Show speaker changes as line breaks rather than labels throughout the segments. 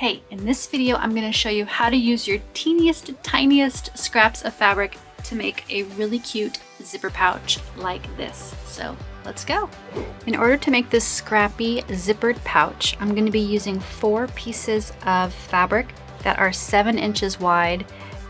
Hey, in this video, I'm going to show you how to use your teeniest, tiniest scraps of fabric to make a really cute zipper pouch like this. So let's go. In order to make this scrappy zippered pouch, I'm going to be using 4 pieces of fabric that are 7 inches wide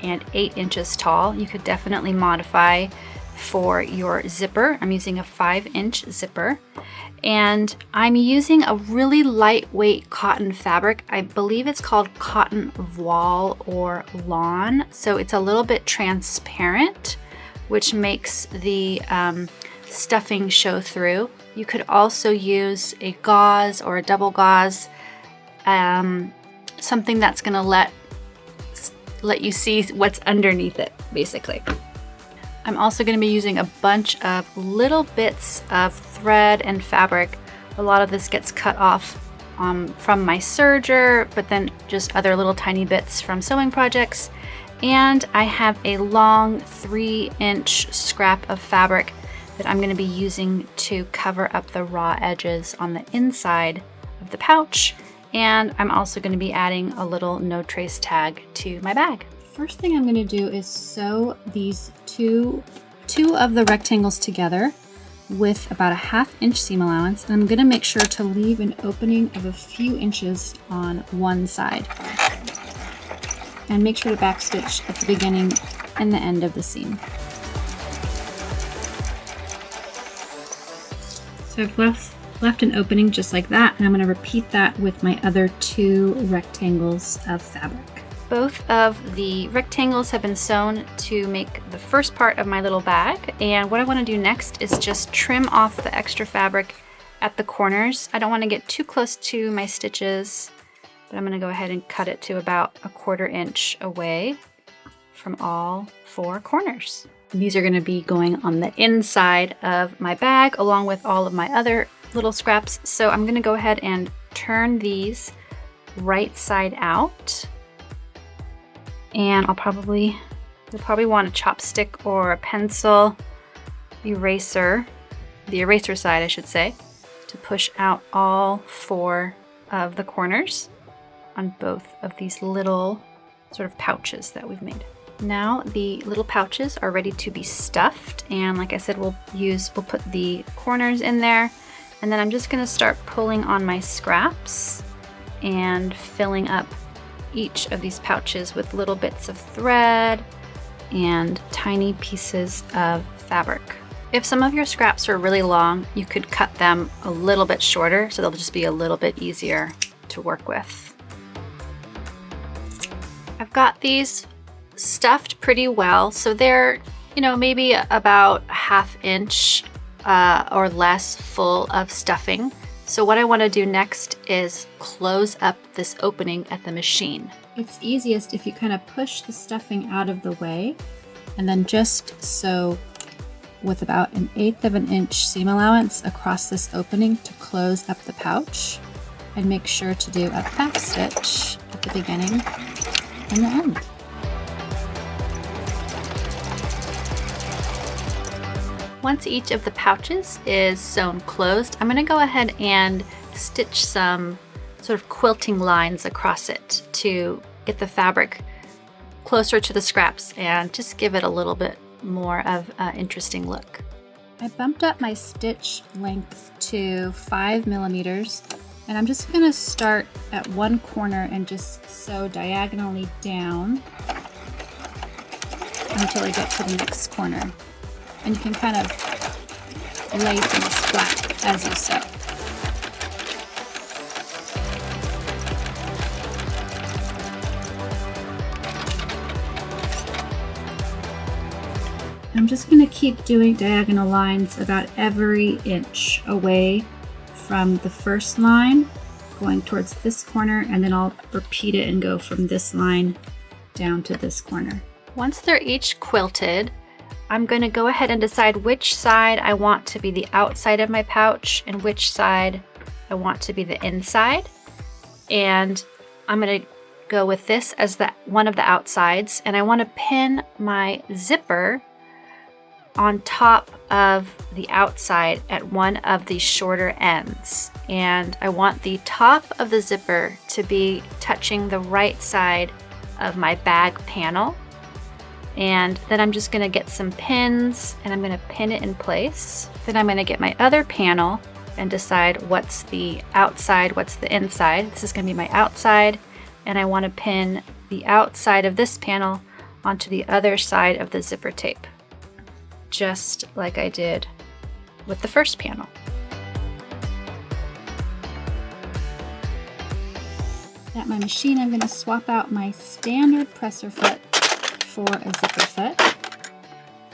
and 8 inches tall. You could definitely modify for your zipper. I'm using a 5-inch zipper. And I'm using a really lightweight cotton fabric. I believe it's called cotton voile or lawn. So it's a little bit transparent, which makes the stuffing show through. You could also use a gauze or a double gauze, something that's gonna let you see what's underneath it, basically. I'm also going to be using a bunch of little bits of thread and fabric. A lot of this gets cut off from my serger, but then just other little tiny bits from sewing projects. And I have a long 3-inch scrap of fabric that I'm going to be using to cover up the raw edges on the inside of the pouch. And I'm also going to be adding a little no trace tag to my bag. First thing I'm going to do is sew these two of the rectangles together with about a 1/2 inch seam allowance. And I'm going to make sure to leave an opening of a few inches on one side. And make sure to backstitch at the beginning and the end of the seam. So I've left an opening just like that, and I'm going to repeat that with my other 2 rectangles of fabric. Both of the rectangles have been sewn to make the first part of my little bag, and what I want to do next is just trim off the extra fabric at the corners. I don't want to get too close to my stitches, but I'm going to go ahead and cut it to about a 1/4 inch away from all 4 corners. These are going to be going on the inside of my bag along with all of my other little scraps. So I'm going to go ahead and turn these right side out. And you'll probably want a chopstick or a pencil eraser, the eraser side I should say, to push out all 4 of the corners on both of these little sort of pouches that we've made. Now the little pouches are ready to be stuffed, and like I said, we'll put the corners in there, and then I'm just going to start pulling on my scraps and filling up each of these pouches with little bits of thread and tiny pieces of fabric. If some of your scraps are really long, you could cut them a little bit shorter so they'll just be a little bit easier to work with. I've got these stuffed pretty well, so they're, maybe about a 1/2 inch or less full of stuffing. So what I want to do next is close up this opening at the machine. It's easiest if you kind of push the stuffing out of the way and then just sew with about 1/8 of an inch seam allowance across this opening to close up the pouch, and make sure to do a back stitch at the beginning and the end. Once each of the pouches is sewn closed, I'm going to go ahead and stitch some sort of quilting lines across it to get the fabric closer to the scraps and just give it a little bit more of an interesting look. I bumped up my stitch length to 5 millimeters, and I'm just going to start at one corner and just sew diagonally down until I get to the next corner. And you can kind of lay things flat as you sew. I'm just going to keep doing diagonal lines about every inch away from the first line, going towards this corner, and then I'll repeat it and go from this line down to this corner. Once they're each quilted, I'm going to go ahead and decide which side I want to be the outside of my pouch and which side I want to be the inside. And I'm going to go with this as one of the outsides, and I want to pin my zipper on top of the outside at one of the shorter ends. And I want the top of the zipper to be touching the right side of my bag panel. And then I'm just gonna get some pins and I'm gonna pin it in place. Then I'm gonna get my other panel and decide what's the outside, what's the inside. This is gonna be my outside, and I wanna pin the outside of this panel onto the other side of the zipper tape, just like I did with the first panel. At my machine, I'm going to swap out my standard presser foot for a zipper foot.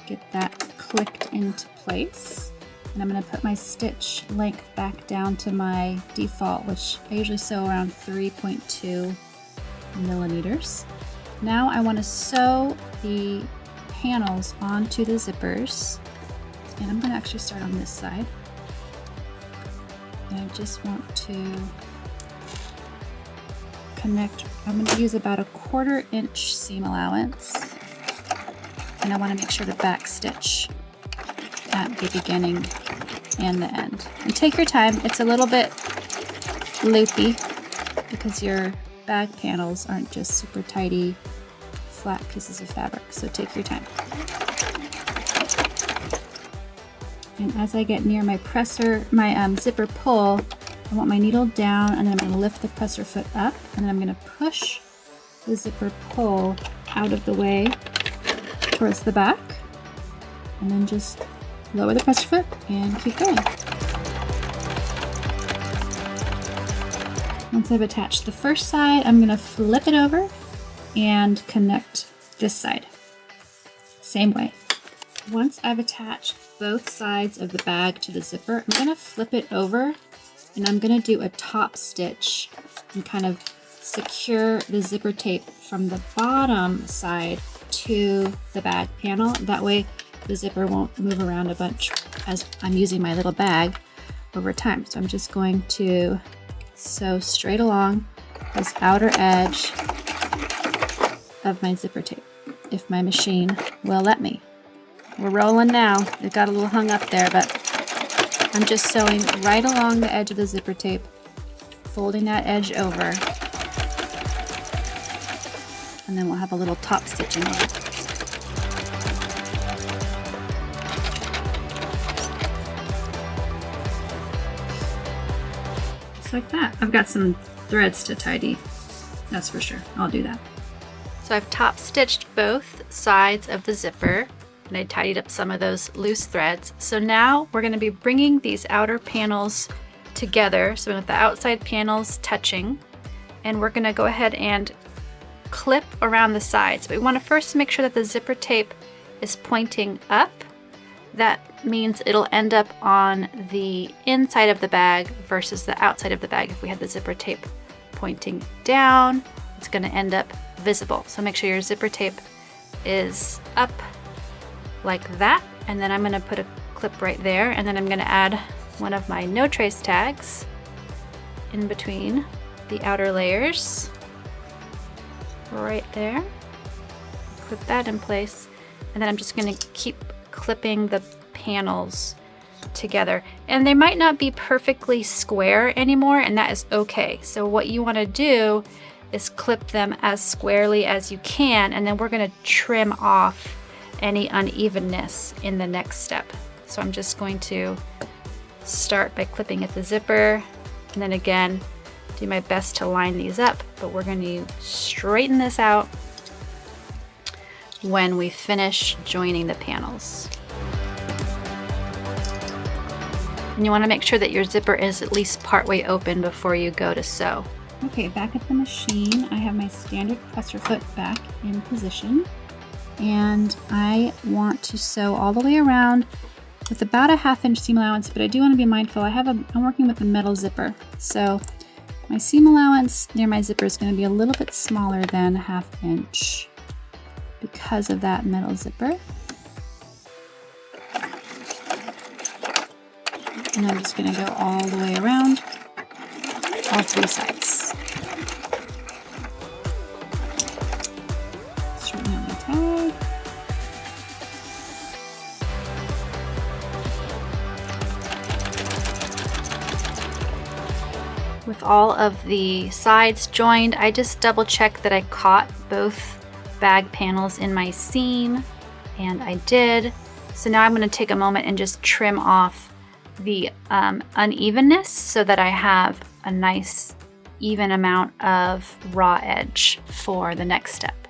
Get that clicked into place. And I'm going to put my stitch length back down to my default, which I usually sew around 3.2 millimeters. Now I want to sew the panels onto the zippers. And I'm going to actually start on this side. And I just want to connect. I'm going to use about a 1/4 inch seam allowance, and I want to make sure to back stitch at the beginning and the end. And take your time. It's a little bit loopy because your bag panels aren't just super tidy, flat pieces of fabric. So take your time. And as I get near my zipper pull, I want my needle down, and then I'm going to lift the presser foot up, and then I'm going to push the zipper pull out of the way towards the back, and then just lower the presser foot and keep going. Once I've attached the first side, I'm going to flip it over and connect this side. Same way. Once I've attached both sides of the bag to the zipper, I'm going to flip it over, and I'm going to do a top stitch and kind of secure the zipper tape from the bottom side to the bag panel. That way the zipper won't move around a bunch as I'm using my little bag over time. So I'm just going to sew straight along this outer edge of my zipper tape, if my machine will let me. We're rolling now. It got a little hung up there, but I'm just sewing right along the edge of the zipper tape, folding that edge over, and then we'll have a little top stitching on it. Just like that. I've got some threads to tidy, that's for sure. I'll do that. So I've top stitched both sides of the zipper, and I tidied up some of those loose threads. So now we're going to be bringing these outer panels together, so with the outside panels touching, and we're going to go ahead and clip around the sides. But we want to first make sure that the zipper tape is pointing up. That means it'll end up on the inside of the bag versus the outside of the bag. If we had the zipper tape pointing down, it's going to end up visible. So make sure your zipper tape is up like that, and then I'm going to put a clip right there, and then I'm going to add one of my no trace tags in between the outer layers right there. Clip that in place, and then I'm just going to keep clipping the panels together. And they might not be perfectly square anymore, and that is okay. So what you want to do is clip them as squarely as you can, and then we're going to trim off any unevenness in the next step. So I'm just going to start by clipping at the zipper, and then again do my best to line these up, but we're going to straighten this out when we finish joining the panels. And you want to make sure that your zipper is at least partway open before you go to sew. Okay, back at the machine, I have my standard presser foot back in position, and I want to sew all the way around with about a 1/2 inch seam allowance, but I do want to be mindful. I'm working with a metal zipper, so my seam allowance near my zipper is going to be a little bit smaller than a 1/2 inch because of that metal zipper. And I'm just going to go all the way around all 3 sides. Straighten out my tag. With all of the sides joined, I just double checked that I caught both bag panels in my seam, and I did. So now I'm going to take a moment and just trim off the unevenness so that I have a nice even amount of raw edge for the next step.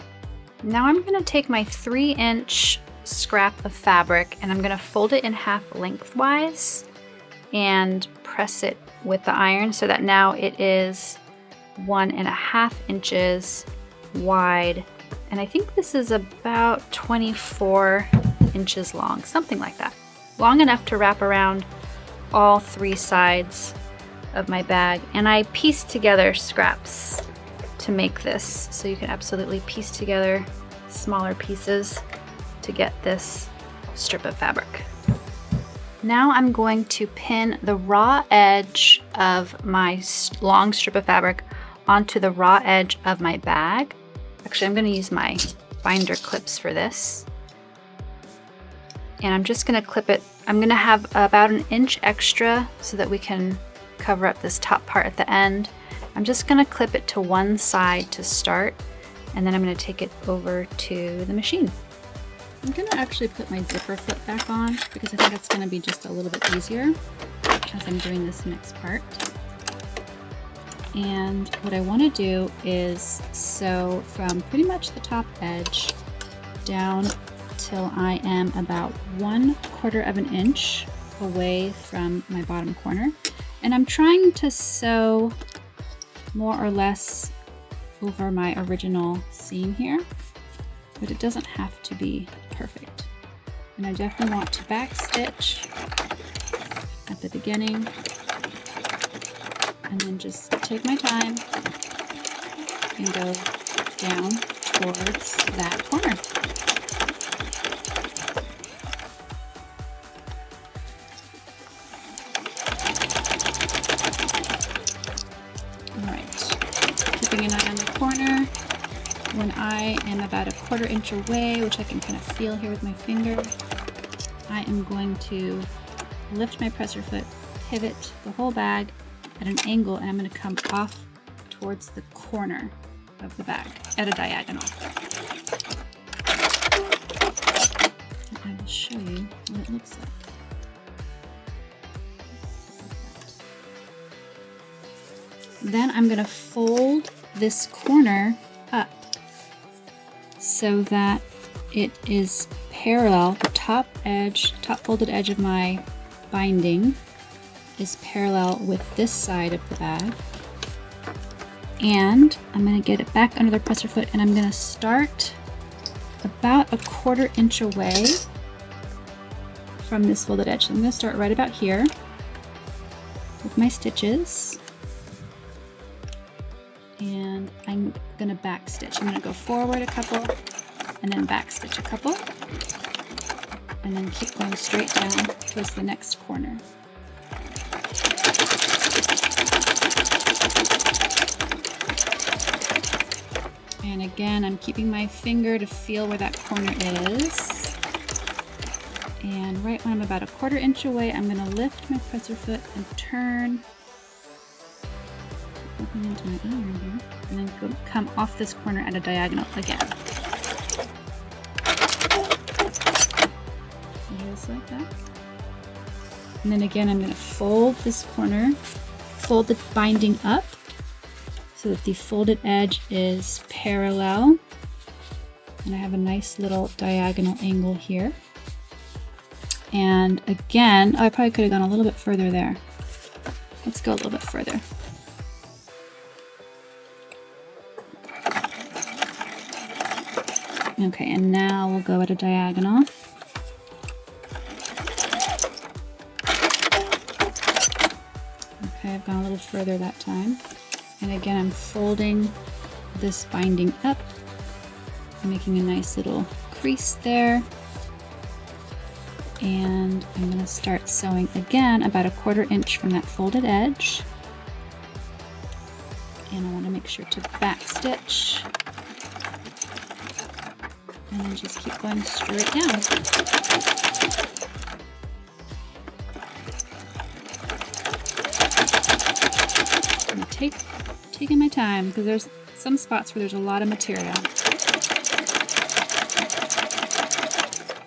Now I'm going to take my 3-inch scrap of fabric and I'm going to fold it in half lengthwise and press it with the iron so that now it is 1.5 inches wide, and I think this is about 24 inches long, something like that. Long enough to wrap around all 3 sides of my bag. And I pieced together scraps to make this, so you can absolutely piece together smaller pieces to get this strip of fabric. Now I'm going to pin the raw edge of my long strip of fabric onto the raw edge of my bag. Actually, I'm going to use my binder clips for this. And I'm just going to clip it. I'm going to have about 1 inch extra so that we can cover up this top part at the end. I'm just going to clip it to one side to start, and then I'm going to take it over to the machine. I'm going to actually put my zipper flip back on because I think it's going to be just a little bit easier as I'm doing this next part. And what I want to do is sew from pretty much the top edge down till I am about 1/4 inch away from my bottom corner. And I'm trying to sew more or less over my original seam here, but it doesn't have to be perfect. And I definitely want to backstitch at the beginning and then just take my time and go down towards that corner. Alright, keeping an eye on the corner. When I am about 1/4 inch away, which I can kind of feel here with my finger, I am going to lift my presser foot, pivot the whole bag at an angle, and I'm going to come off towards the corner of the bag at a diagonal. And I will show you what it looks like. Then I'm going to fold this corner up so that it is parallel. The top folded edge of my binding is parallel with this side of the bag. And I'm going to get it back under the presser foot, and I'm going to start about 1/4 inch away from this folded edge. So I'm going to start right about here with my stitches. And I'm going to back stitch. I'm going to go forward a couple and then back stitch a couple, and then keep going straight down towards the next corner. And again, I'm keeping my finger to feel where that corner is. And right when I'm about 1/4 inch away, I'm going to lift my presser foot and turn, looking into my iron here, and then come off this corner at a diagonal again. Just like that. And then again, I'm going to fold this corner, fold the binding up so that the folded edge is parallel. And I have a nice little diagonal angle here. And again, I probably could have gone a little bit further there. Let's go a little bit further. Okay, and now we'll go at a diagonal. Okay, I've gone a little further that time. And again, I'm folding this binding up, making a nice little crease there. And I'm going to start sewing again about 1/4 inch from that folded edge. And I want to make sure to back stitch. And then just keep going straight down. I'm taking my time because there's some spots where there's a lot of material.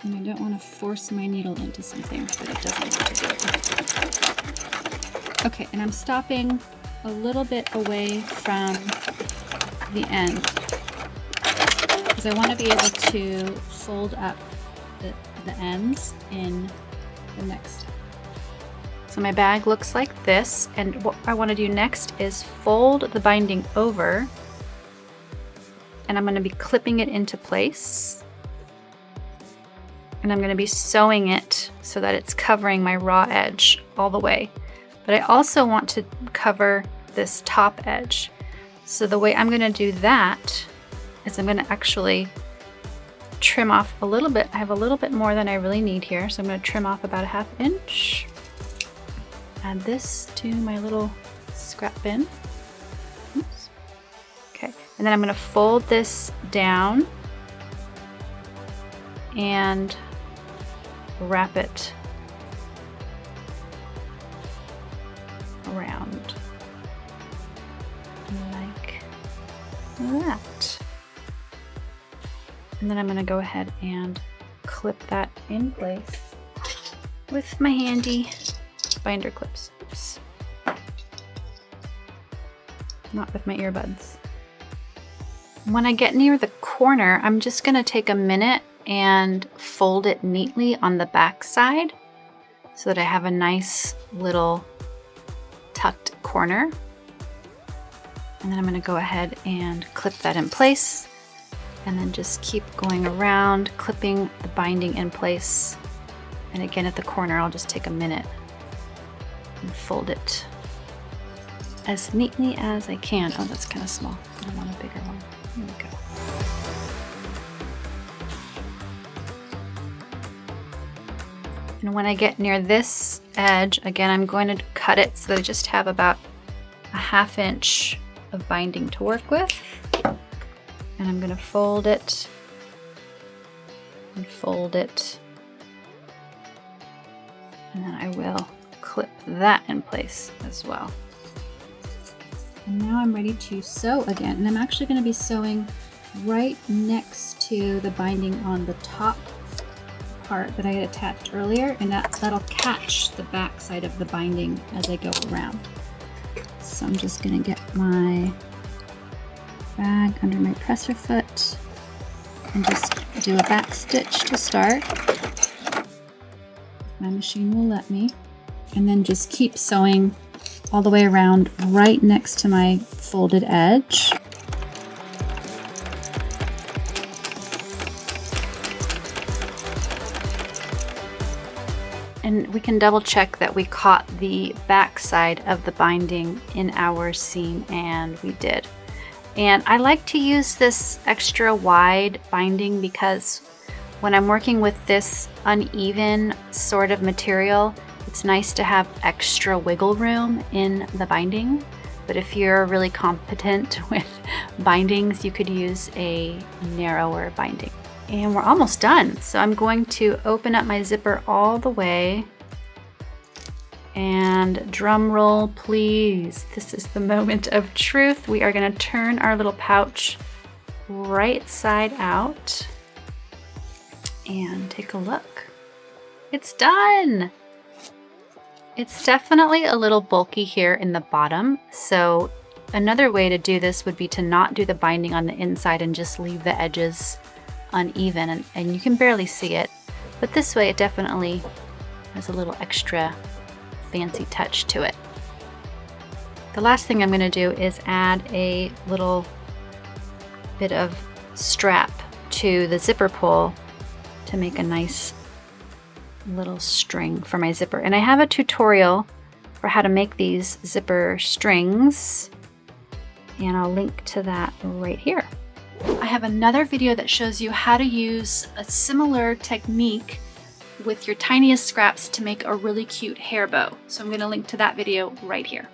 And I don't want to force my needle into something that it doesn't want to do. Okay, and I'm stopping a little bit away from the end because I want to be able to fold up the ends in the next step. So my bag looks like this, and what I want to do next is fold the binding over, and I'm going to be clipping it into place, and I'm going to be sewing it so that it's covering my raw edge all the way. But I also want to cover this top edge. So the way I'm going to do that is I'm going to actually trim off a little bit. I have a little bit more than I really need here, so I'm going to trim off about a 1/2 inch. Add this to my little scrap bin. Oops. Okay, and then I'm going to fold this down and wrap it around like that. And then I'm going to go ahead and clip that in place with my handy binder clips. Oops. Not with my earbuds. When I get near the corner, I'm just going to take a minute and fold it neatly on the back side so that I have a nice little tucked corner. And then I'm going to go ahead and clip that in place, and then just keep going around, clipping the binding in place. And again, at the corner, I'll just take a minute and fold it as neatly as I can. Oh, that's kind of small. I want a bigger one. Here we go. And when I get near this edge, again, I'm going to cut it so that I just have about a 1/2 inch of binding to work with. And I'm going to fold it and fold it. And then I will clip that in place as well. And now I'm ready to sew again. And I'm actually going to be sewing right next to the binding on the top part that I had attached earlier, and that'll catch the back side of the binding as I go around. So I'm just going to get my bag under my presser foot and just do a back stitch to start. My machine will let me. And then just keep sewing all the way around right next to my folded edge. And we can double check that we caught the back side of the binding in our seam, and we did. And I like to use this extra wide binding because when I'm working with this uneven sort of material, it's nice to have extra wiggle room in the binding. But if you're really competent with bindings, you could use a narrower binding. And we're almost done. So I'm going to open up my zipper all the way, and drum roll please. This is the moment of truth. We are going to turn our little pouch right side out and take a look. It's done. It's definitely a little bulky here in the bottom. So another way to do this would be to not do the binding on the inside and just leave the edges uneven, and you can barely see it, but this way it definitely has a little extra fancy touch to it. The last thing I'm going to do is add a little bit of strap to the zipper pull to make a nice little string for my zipper. And I have a tutorial for how to make these zipper strings, and I'll link to that right here. I have another video that shows you how to use a similar technique with your tiniest scraps to make a really cute hair bow. So I'm going to link to that video right here.